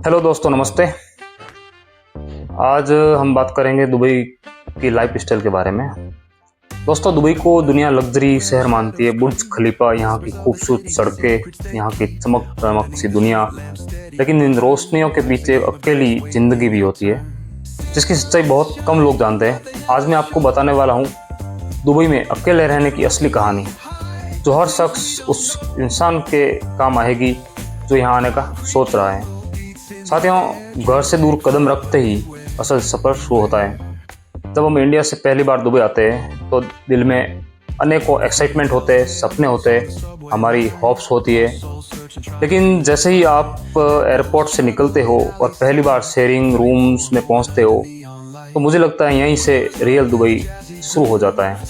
Hello दोस्तों, नमस्ते। आज हम बात करेंगे दुबई की लाइफ स्टाइल के बारे में। दोस्तों, दुबई को दुनिया लग्जरी शहर मानती है। बुर्ज खलीफा, यहाँ की खूबसूरत सड़कें, यहाँ की चमक दमक सी दुनिया, लेकिन इन रोशनियों के पीछे अकेली जिंदगी भी होती है, जिसकी सच्चाई बहुत कम लोग जानते हैं। आज मैं आपको बताने वाला हूँ दुबई में अकेले रहने की असली कहानी, जो हर शख्स उस इंसान के काम आएगी जो यहाँ आने का सोच रहा है। साथियों, घर से दूर कदम रखते ही असल सफ़र शुरू होता है। जब हम इंडिया से पहली बार दुबई आते हैं तो दिल में अनेकों एक्साइटमेंट होते हैं, सपने होते हैं, हमारी होप्स होती है। लेकिन जैसे ही आप एयरपोर्ट से निकलते हो और पहली बार शेयरिंग रूम्स में पहुंचते हो, तो मुझे लगता है यहीं से रियल दुबई शुरू हो जाता है।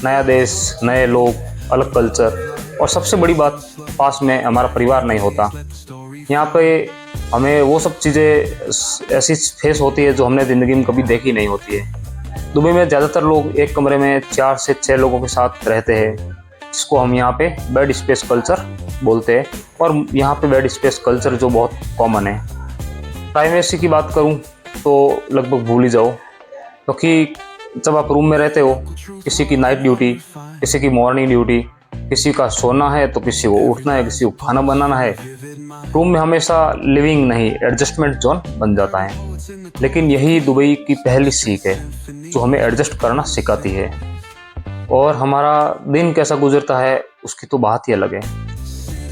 नया देश, नए लोग, अलग कल्चर, और सबसे बड़ी बात, पास में हमारा परिवार नहीं होता। यहाँ पे हमें वो सब चीज़ें ऐसी फेस होती है जो हमने ज़िंदगी में कभी देखी नहीं होती है। दुबई में ज़्यादातर लोग एक कमरे में 4 से 6 लोगों के साथ रहते हैं, जिसको हम यहाँ पे बेड स्पेस कल्चर बोलते हैं। और यहाँ पे बेड स्पेस कल्चर जो बहुत कॉमन है। प्राइवेसी की बात करूँ तो लगभग भूल ही जाओ, क्योंकि जब आप रूम में रहते हो, किसी की नाइट ड्यूटी, किसी की मॉर्निंग ड्यूटी, किसी का सोना है तो किसी को उठना है, किसी को खाना बनाना है। रूम में हमेशा लिविंग नहीं, एडजस्टमेंट जोन बन जाता है। लेकिन यही दुबई की पहली सीख है जो हमें एडजस्ट करना सिखाती है। और हमारा दिन कैसा गुजरता है उसकी तो बात ही अलग है।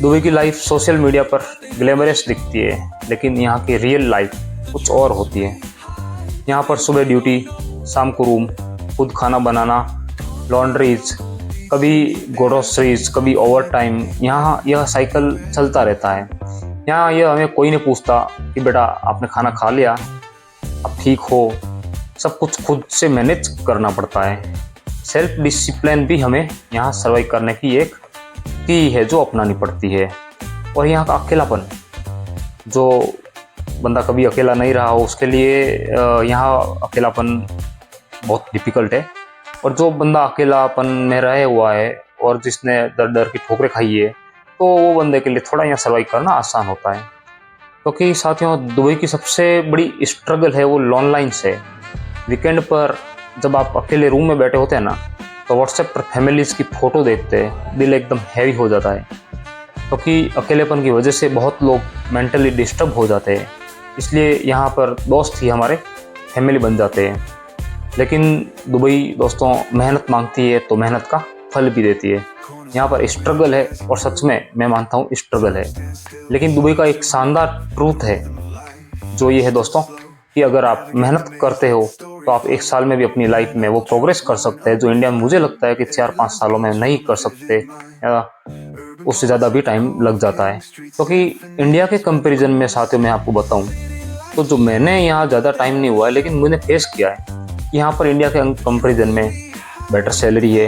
दुबई की लाइफ सोशल मीडिया पर ग्लैमरस दिखती है, लेकिन यहाँ की रियल लाइफ कुछ और होती है। यहाँ पर सुबह ड्यूटी, शाम को रूम, खुद खाना बनाना, लॉन्ड्रीज, कभी ग्रोसरीज, कभी ओवर टाइम। यहाँ यह साइकिल चलता रहता है। यहाँ यह हमें कोई नहीं पूछता कि बेटा आपने खाना खा लिया, आप ठीक हो। सब कुछ खुद से मैनेज करना पड़ता है। सेल्फ डिसिप्लिन भी हमें यहाँ सर्वाइव करने की एक की है जो अपनानी पड़ती है। और यहाँ का अकेलापन, जो बंदा कभी अकेला नहीं रहा हो उसके लिए यहाँ अकेलापन बहुत डिफ़िकल्ट है। और जो बंदा अकेलापन में रहे हुआ है और जिसने दर दर की ठोकरें खाई है, तो वो बंदे के लिए थोड़ा यहाँ सर्वाइव करना आसान होता है। क्योंकि साथियों, दुबई की सबसे बड़ी स्ट्रगल है वो लॉनलाइन्स है। वीकेंड पर जब आप अकेले रूम में बैठे होते हैं ना, तो व्हाट्सएप पर फैमिलीज़ की फ़ोटो देखते हैं, दिल एकदम हैवी हो जाता है। क्योंकि अकेलेपन की वजह से बहुत लोग मेंटली डिस्टर्ब हो जाते हैं। इसलिए यहाँ पर दोस्त ही हमारे फैमिली बन जाते हैं। लेकिन दुबई दोस्तों मेहनत मांगती है, तो मेहनत का फल भी देती है। यहाँ पर स्ट्रगल है, और सच में मैं मानता हूँ स्ट्रगल है। लेकिन दुबई का एक शानदार ट्रूथ है जो ये है दोस्तों, कि अगर आप मेहनत करते हो तो आप 1 साल में भी अपनी लाइफ में वो प्रोग्रेस कर सकते हैं जो इंडिया में मुझे लगता है कि 4-5 सालों में नहीं कर सकते, या उससे ज़्यादा भी टाइम लग जाता है। क्योंकि इंडिया के कंपेरिजन में साथियों मैं आपको बताऊँ तो जो मैंने यहाँ ज़्यादा टाइम नहीं हुआ है, लेकिन मैंने फेस किया है कि यहाँ पर इंडिया के कंपेरिजन में बेटर सैलरी है,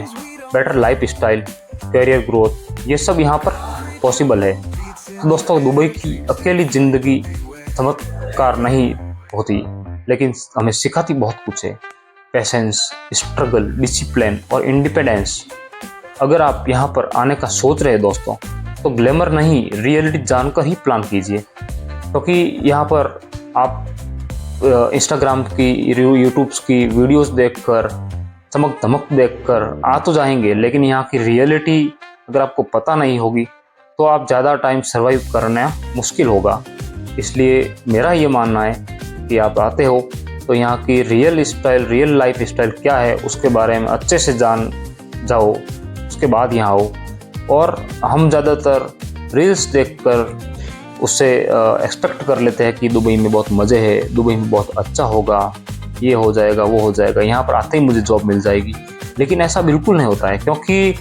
better life style, career growth, ये सब यहाँ पर पॉसिबल है। तो दोस्तों, दुबई की अकेली ज़िंदगी चमत्कार नहीं होती, लेकिन हमें सिखाती बहुत कुछ है। पेशेंस, स्ट्रगल, डिसिप्लिन और इंडिपेंडेंस। अगर आप यहाँ पर आने का सोच रहे हैं दोस्तों, तो ग्लैमर नहीं, रियलिटी जानकर ही प्लान कीजिए। क्योंकि यहाँ पर आप इंस्टाग्राम की, यूट्यूब्स की वीडियोस देखकर, चमक धमक देखकर आ तो जाएंगे, लेकिन यहाँ की रियलिटी अगर आपको पता नहीं होगी तो आप ज़्यादा टाइम सर्वाइव करना मुश्किल होगा। इसलिए मेरा ये मानना है कि आप आते हो तो यहाँ की real style, real life style क्या है उसके बारे में अच्छे से जान जाओ, उसके बाद यहाँ आओ। और हम ज़्यादातर रील्स देखकर उससे एक्सपेक्ट कर लेते हैं कि दुबई में बहुत मज़े है, दुबई में बहुत अच्छा होगा, ये हो जाएगा, वो हो जाएगा, यहाँ पर आते ही मुझे जॉब मिल जाएगी। लेकिन ऐसा बिल्कुल नहीं होता है, क्योंकि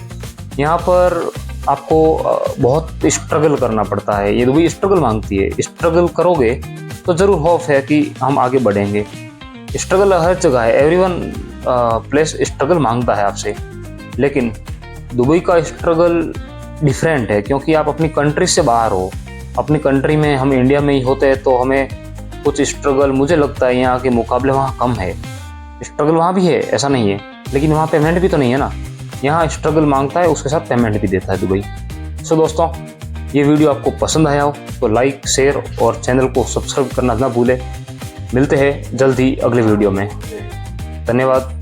यहाँ पर आपको बहुत स्ट्रगल करना पड़ता है। ये दुबई स्ट्रगल मांगती है। स्ट्रगल करोगे तो ज़रूर होप है कि हम आगे बढ़ेंगे। स्ट्रगल हर जगह है, एवरीवन प्लेस स्ट्रगल मांगता है आपसे। लेकिन दुबई का स्ट्रगल डिफरेंट है, क्योंकि आप अपनी कंट्री से बाहर हो। अपनी कंट्री में, हम इंडिया में ही होते हैं तो हमें कुछ स्ट्रगल मुझे लगता है यहाँ के मुकाबले वहाँ कम है। स्ट्रगल वहाँ भी है, ऐसा नहीं है, लेकिन वहाँ पेमेंट भी तो नहीं है ना। यहाँ स्ट्रगल मांगता है, उसके साथ पेमेंट भी देता है दुबई। सो दोस्तों, ये वीडियो आपको पसंद आया हो तो लाइक, शेयर और चैनल को सब्सक्राइब करना ना भूलें। मिलते हैं जल्द ही अगले वीडियो में। धन्यवाद।